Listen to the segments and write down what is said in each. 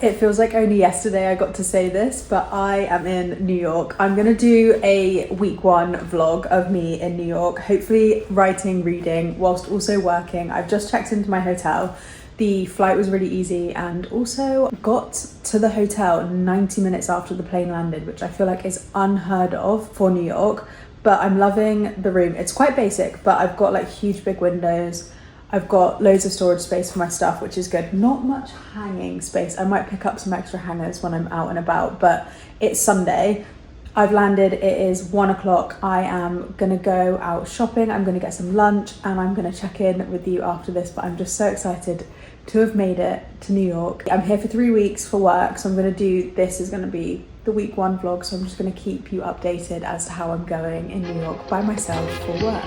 It feels like only yesterday I got to say this, but I am in New York. I'm gonna do a week 1 vlog of me in New York, hopefully writing, reading, whilst also working. I've just checked into my hotel. The flight was really easy and also got to the hotel 90 minutes after the plane landed, which I feel like is unheard of for New York, but I'm loving the room. It's quite basic, but I've got like huge big windows. I've got loads of storage space for my stuff, which is good. Not much hanging space. I might pick up some extra hangers when I'm out and about, but it's Sunday. I've landed, it is 1 o'clock. I am gonna go out shopping. I'm gonna get some lunch and I'm gonna check in with you after this, but I'm just so excited to have made it to New York. I'm here for 3 weeks for work, so I'm gonna do, this is gonna be the week 1 vlog, so I'm just gonna keep you updated as to how I'm going in New York by myself for work.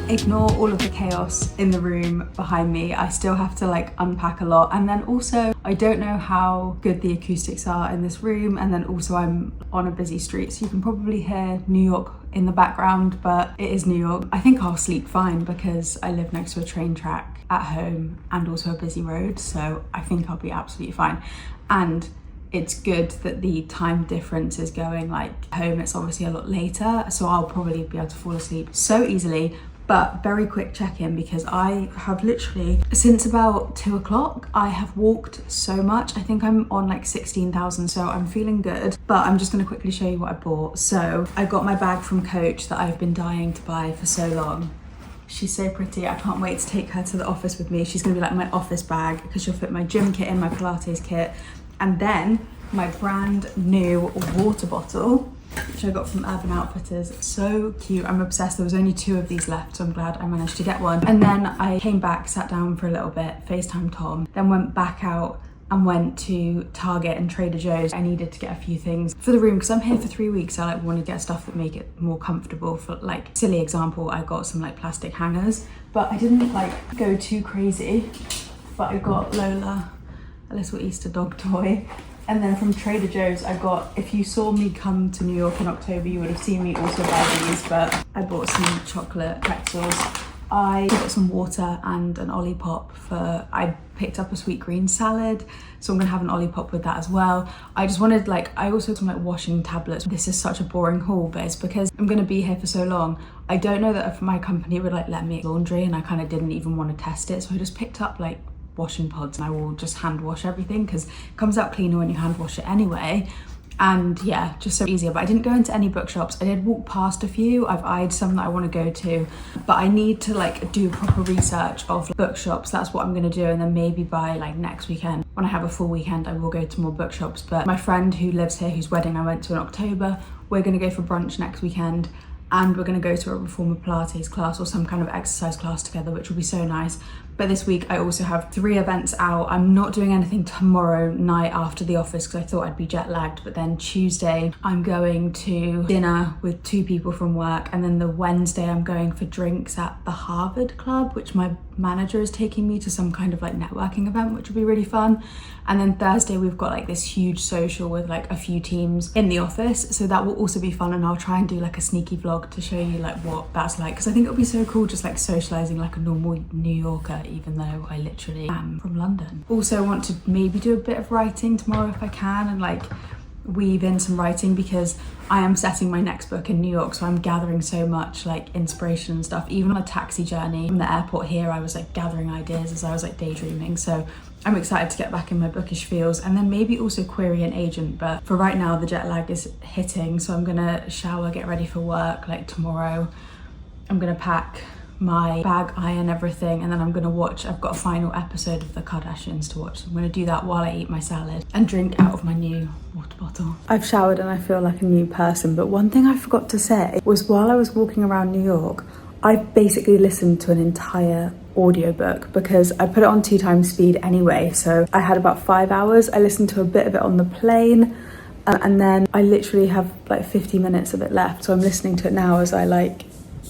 Ignore all of the chaos in the room behind me. I still have to like unpack a lot, and then also I don't know how good the acoustics are in this room, and then also I'm on a busy street, so you can probably hear New York in the background, but it is New York. I think I'll sleep fine because I live next to a train track at home and also a busy road, so I think I'll be absolutely fine. And it's good that the time difference is going, like home it's obviously a lot later, so I'll probably be able to fall asleep so easily. But very quick check-in, because I have literally, since about 2 o'clock, I have walked so much. I think I'm on like 16,000, so I'm feeling good. But I'm just gonna quickly show you what I bought. So I got my bag from Coach that I've been dying to buy for so long. She's so pretty. I can't wait to take her to the office with me. She's gonna be like my office bag because she'll fit my gym kit in, my Pilates kit, and then my brand new water bottle, which I got from Urban Outfitters. So cute, I'm obsessed. There was only 2 of these left, so I'm glad I managed to get one. And then I came back, sat down for a little bit, FaceTime Tom, then went back out and went to Target and Trader Joe's. I needed to get a few things for the room because I'm here for 3 weeks. I like want to get stuff that make it more comfortable. For like silly example, I got some like plastic hangers, but I didn't like go too crazy. But I got Lola a little Easter dog toy. And then from Trader Joe's, I got, if you saw me come to New York in October, you would have seen me also buy these, but I bought some chocolate pretzels. I got some water and an Olipop for, I picked up a sweet green salad, so I'm gonna have an Olipop with that as well. I just wanted like, I also got some like washing tablets. This is such a boring haul, but it's because I'm gonna be here for so long. I don't know that if my company would like let me laundry, and I kind of didn't even want to test it, so I just picked up like washing pods, and I will just hand wash everything because it comes out cleaner when you hand wash it anyway. And yeah, just so easier. But I didn't go into any bookshops. I did walk past a few. I've eyed some that I want to go to, but I need to like do proper research of bookshops. That's what I'm going to do, and then maybe by like next weekend, when I have a full weekend, I will go to more bookshops. But my friend who lives here, whose wedding I went to in October, we're going to go for brunch next weekend, and we're going to go to a reformer Pilates class or some kind of exercise class together, which will be so nice. But this week I also have 3 events out. I'm not doing anything tomorrow night after the office because I thought I'd be jet lagged, but then Tuesday I'm going to dinner with 2 people from work, and then the Wednesday I'm going for drinks at the Harvard Club, which my manager is taking me to some kind of like networking event, which will be really fun. And then Thursday we've got like this huge social with like a few teams in the office, so that will also be fun, and I'll try and do like a sneaky vlog to show you like what that's like, because I think it'll be so cool just like socializing like a normal New Yorker, even though I literally am from London. Also want to maybe do a bit of writing tomorrow if I can, and like weave in some writing because I am setting my next book in New York, so I'm gathering so much like inspiration and stuff. Even on a taxi journey from the airport here, I was like gathering ideas as I was like daydreaming, so I'm excited to get back in my bookish feels, and then maybe also query an agent. But for right now the jet lag is hitting, so I'm gonna shower, get ready for work. Like tomorrow I'm gonna pack my bag, iron everything, and then I'm gonna watch, I've got a final episode of the Kardashians to watch, so I'm gonna do that while I eat my salad and drink out of my new water bottle. I've showered and I feel like a new person, but one thing I forgot to say was while I was walking around New York, I basically listened to an entire audiobook because I put it on 2 times speed anyway, so I had about 5 hours. I listened to a bit of it on the plane, and then I literally have like 50 minutes of it left, so I'm listening to it now as I like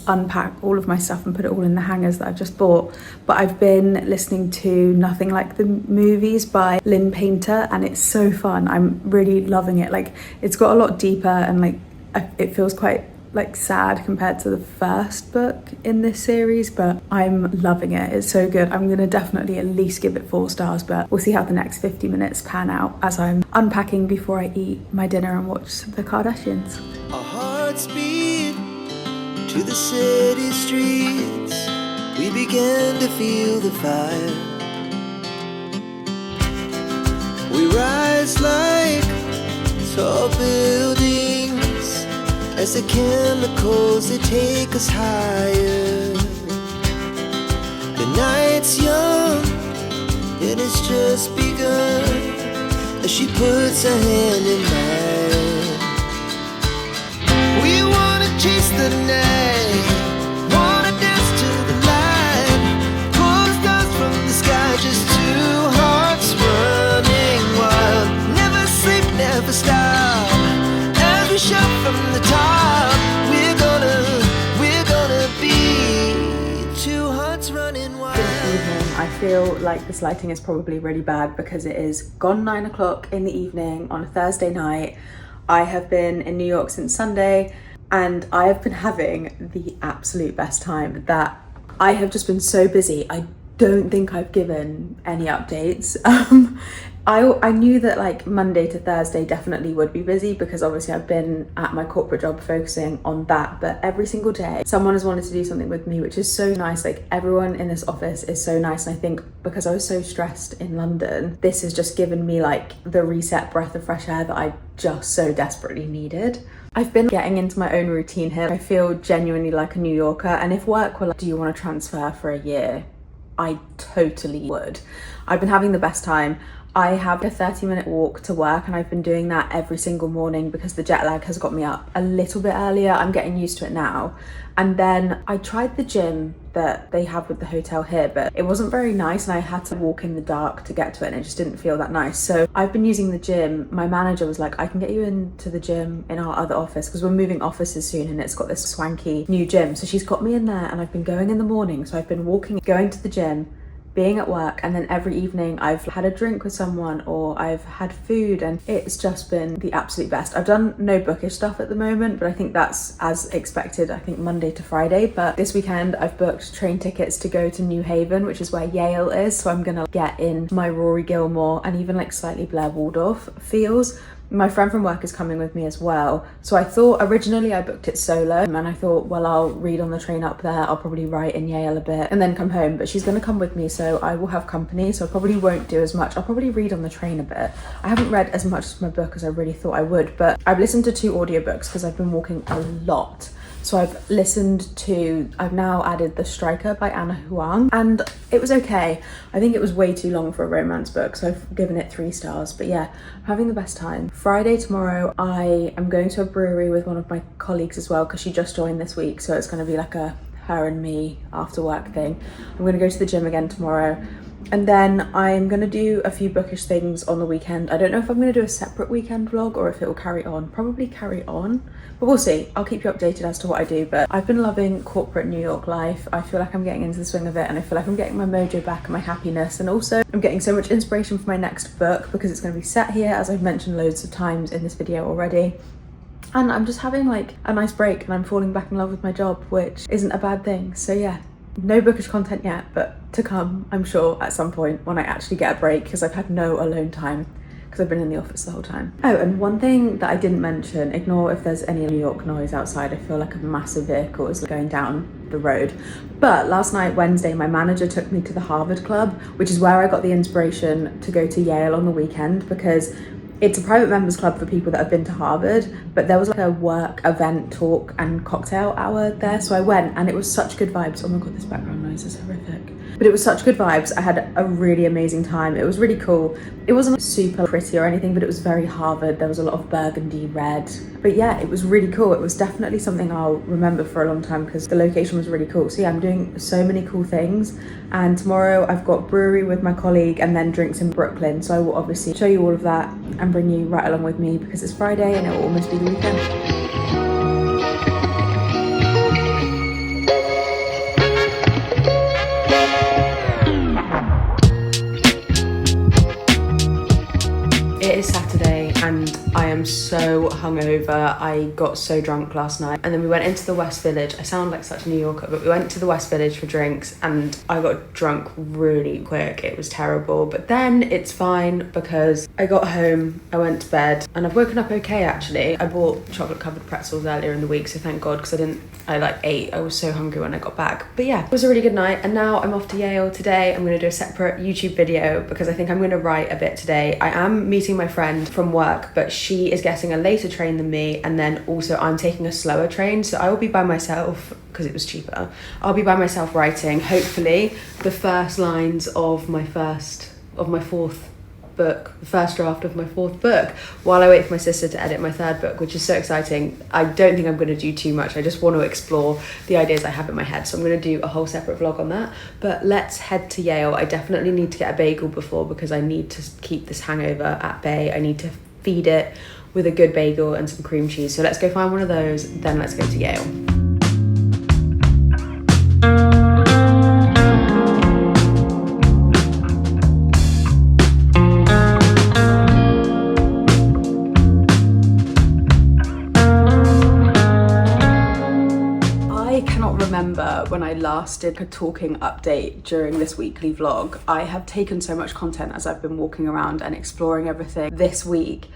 unpack all of my stuff and put it all in the hangers that I've just bought. But I've been listening to Nothing Like the Movies by Lynn Painter, and it's so fun. I'm really loving it. Like, it's got a lot deeper, and like it feels quite like sad compared to the first book in this series, but I'm loving it. It's so good. I'm gonna definitely at least give it 4 stars, but we'll see how the next 50 minutes pan out as I'm unpacking before I eat my dinner and watch the Kardashians. Our hearts beat to the city streets. We began to feel the fire. We rise like tall buildings as the chemicals, they take us higher. The night's young, and it's just begun, as she puts her hand in mine. We wanna chase the night, wanna dance to the light, pull stars from the sky, just 2 hearts running wild. Never sleep, never stop, as we shout from the top. We're gonna be 2 hearts running wild. Good evening. I feel like this lighting is probably really bad because it is gone 9 o'clock in the evening on a Thursday night. I have been in New York since Sunday, and I have been having the absolute best time. That I have just been so busy. I don't think I've given any updates. I knew that like Monday to Thursday definitely would be busy because obviously I've been at my corporate job focusing on that, but every single day someone has wanted to do something with me, which is so nice. Like, everyone in this office is so nice, and I think because I was so stressed in London, this has just given me like the reset breath of fresh air that I just so desperately needed. I've been getting into my own routine here. I feel genuinely like a New Yorker, and if work were like, do you want to transfer for a year? I totally would. I've been having the best time. I have a 30-minute walk to work, and I've been doing that every single morning because the jet lag has got me up a little bit earlier. I'm getting used to it now. And then I tried the gym that they have with the hotel here, but it wasn't very nice, and I had to walk in the dark to get to it, and it just didn't feel that nice. So I've been using the gym. My manager was like, I can get you into the gym in our other office because we're moving offices soon, and it's got this swanky new gym. So she's got me in there, and I've been going in the morning. So I've been walking, going to the gym, being at work, and then every evening I've had a drink with someone or I've had food, and it's just been the absolute best. I've done no bookish stuff at the moment, but I think that's as expected, I think Monday to Friday. But this weekend I've booked train tickets to go to New Haven, which is where Yale is, so I'm gonna get in my Rory Gilmore and even like slightly Blair Waldorf feels. My friend from work is coming with me as well. So I thought originally I booked it solo, and I thought, well, I'll read on the train up there. I'll probably write in Yale a bit and then come home, but she's gonna come with me, so I will have company. So I probably won't do as much. I'll probably read on the train a bit. I haven't read as much of my book as I really thought I would, but I've listened to 2 audiobooks because I've been walking a lot. So I've now added The Striker by Anna Huang, and it was okay. I think it was way too long for a romance book, so I've given it 3 stars. But yeah, I'm having the best time. Friday tomorrow, I am going to a brewery with one of my colleagues as well, because she just joined this week, so it's going to be like a her and me after work thing. I'm going to go to the gym again tomorrow. And then I'm going to do a few bookish things on the weekend. I don't know if I'm going to do a separate weekend vlog or if it will carry on. Probably carry on, but we'll see. I'll keep you updated as to what I do. But I've been loving corporate New York life. I feel like I'm getting into the swing of it, and I feel like I'm getting my mojo back and my happiness. And also I'm getting so much inspiration for my next book because it's going to be set here, as I've mentioned loads of times in this video already. And I'm just having like a nice break, and I'm falling back in love with my job, which isn't a bad thing. So yeah. No bookish content yet, but to come, I'm sure, at some point when I actually get a break, because I've had no alone time because I've been in the office the whole time. Oh, and one thing that I didn't mention, ignore if there's any New York noise outside. I feel like a massive vehicle is going down the road. But last night, Wednesday, my manager took me to the Harvard Club, which is where I got the inspiration to go to Yale on the weekend, because it's a private members club for people that have been to Harvard, but there was like a work event, talk and cocktail hour there. So I went, and it was such good vibes. Oh my God, this background noise is horrific. But it was such good vibes. I had a really amazing time. It was really cool. It wasn't super pretty or anything, but it was very Harvard. There was a lot of burgundy red. But yeah, it was really cool. It was definitely something I'll remember for a long time because the location was really cool. So yeah, I'm doing so many cool things. And tomorrow I've got brewery with my colleague and then drinks in Brooklyn. So I will obviously show you all of that and bring you right along with me because it's Friday and it will almost be the weekend. so hungover. I got so drunk last night, and then we went into the West Village. I sound like such a New Yorker, but we went to the West Village for drinks and I got drunk really quick. It was terrible, but then it's fine because I got home, I went to bed, and I've woken up okay actually. I bought chocolate covered pretzels earlier in the week, so thank God, because I ate. I was so hungry when I got back. But yeah, it was a really good night, and now I'm off to Yale today. I'm going to do a separate YouTube video because I think I'm going to write a bit today. I am meeting my friend from work, but she is getting a later train than me, and then also I'm taking a slower train, so I will be by myself because it was cheaper. I'll be by myself writing, hopefully, the first lines of my fourth book, the first draft of my fourth book, while I wait for my sister to edit my third book, which is so exciting. I don't think I'm going to do too much. I just want to explore the ideas I have in my head, so I'm going to do a whole separate vlog on that. But let's head to Yale. I definitely need to get a bagel before because I need to keep this hangover at bay. I need to feed it with a good bagel and some cream cheese. So let's go find one of those, then let's go to Yale. Remember when I last did a talking update during this weekly vlog. I have taken so much content as I've been walking around and exploring everything this week,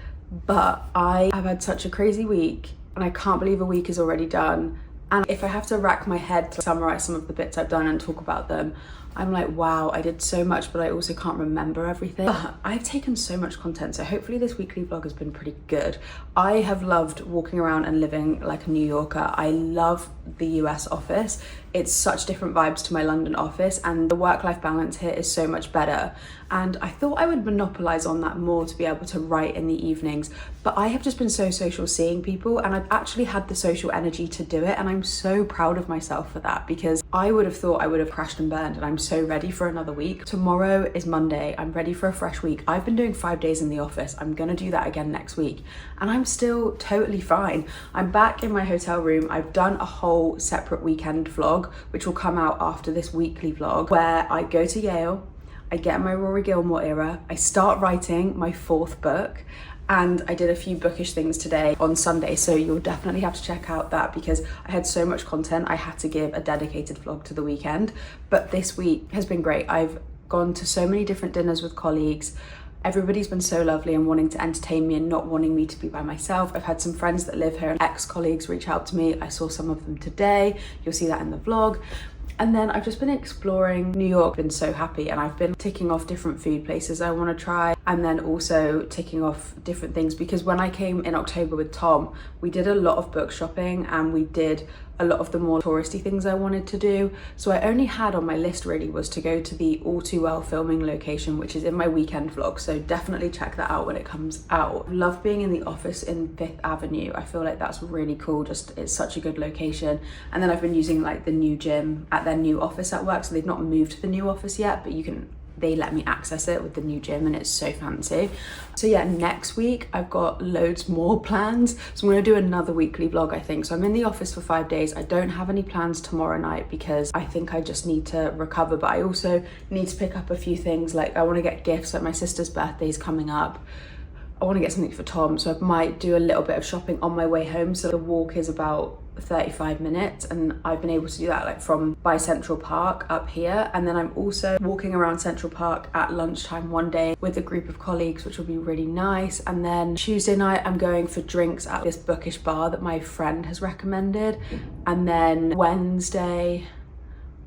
but I have had such a crazy week and I can't believe a week is already done. And if I have to rack my head to summarize some of the bits I've done and talk about them, I'm like, wow, I did so much, but I also can't remember everything. But I've taken so much content, so hopefully this weekly vlog has been pretty good. I have loved walking around and living like a New Yorker. I love the US office. It's such different vibes to my London office, and the work-life balance here is so much better. And I thought I would monopolize on that more to be able to write in the evenings, but I have just been so social seeing people, and I've actually had the social energy to do it, and I'm so proud of myself for that because I would have thought I would have crashed and burned, and I'm so ready for another week. Tomorrow is Monday. I'm ready for a fresh week. I've been doing 5 days in the office. I'm gonna do that again next week, and I'm still totally fine. I'm back in my hotel room. I've done a whole separate weekend vlog, which will come out after this weekly vlog, where I go to Yale, I get my Rory Gilmore era, I start writing my fourth book, and I did a few bookish things today on Sunday, so you'll definitely have to check out that because I had so much content I had to give a dedicated vlog to the weekend. But this week has been great. I've gone to so many different dinners with colleagues. Everybody's been so lovely and wanting to entertain me and not wanting me to be by myself. I've had some friends that live here and ex-colleagues reach out to me. I saw some of them today. You'll see that in the vlog. And then I've just been exploring New York, been so happy, and I've been ticking off different food places I want to try, and then also ticking off different things because when I came in October with Tom, we did a lot of book shopping and we did a lot of the more touristy things I wanted to do. So I only had on my list really was to go to the All Too Well filming location, which is in my weekend vlog, so definitely check that out when it comes out. Love being in the office in 5th Avenue. I feel like that's really cool, just it's such a good location. And then I've been using like the new gym at their new office at work, so they've not moved to the new office yet, but they let me access it with the new gym and it's so fancy. So yeah, next week I've got loads more plans. So I'm gonna do another weekly vlog, I think. So I'm in the office for 5 days. I don't have any plans tomorrow night because I think I just need to recover, but I also need to pick up a few things. Like I wanna get gifts, like my sister's birthday's coming up. I wanna get something for Tom, so I might do a little bit of shopping on my way home. So the walk is about 35 minutes and I've been able to do that like from by Central Park up here, and then I'm also walking around Central Park at lunchtime one day with a group of colleagues, which will be really nice. And then Tuesday night I'm going for drinks at this bookish bar that my friend has recommended, and then Wednesday,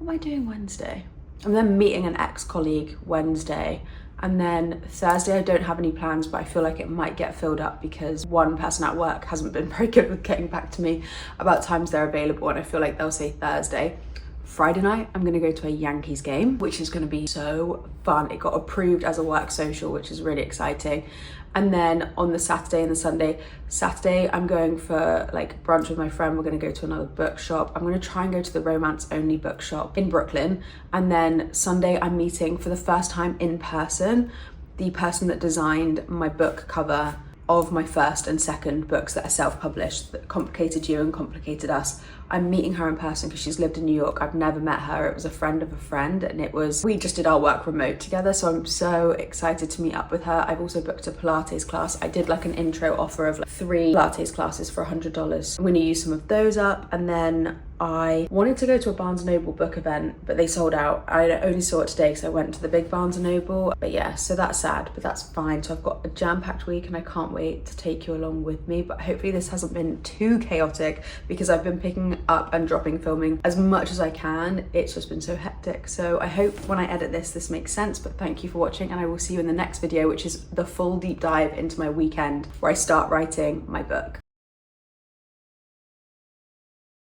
what am I doing Wednesday? I'm then meeting an ex-colleague Wednesday. And then Thursday, I don't have any plans, but I feel like it might get filled up because one person at work hasn't been very good with getting back to me about times they're available, and I feel like they'll say Thursday. Friday night, I'm gonna go to a Yankees game, which is gonna be so fun. It got approved as a work social, which is really exciting. And then on the Saturday and the Sunday, Saturday, I'm going for like brunch with my friend. We're gonna go to another bookshop. I'm gonna try and go to the romance only bookshop in Brooklyn. And then Sunday, I'm meeting for the first time in person, the person that designed my book cover of my first and second books that are self-published, Complicated You and Complicated Us. I'm meeting her in person because she's lived in New York. I've never met her. It was a friend of a friend, and we just did our work remote together, so I'm so excited to meet up with her. I've also booked a Pilates class. I did like an intro offer of like 3 Pilates classes for $100. I'm going to use some of those up, and then I wanted to go to a Barnes & Noble book event, but they sold out. I only saw it today because I went to the big Barnes & Noble. But yeah, so that's sad, but that's fine. So I've got a jam-packed week and I can't wait to take you along with me. But hopefully this hasn't been too chaotic because I've been picking up and dropping filming as much as I can. It's just been so hectic. So I hope when I edit this makes sense, but thank you for watching, and I will see you in the next video, which is the full deep dive into my weekend where I start writing my book.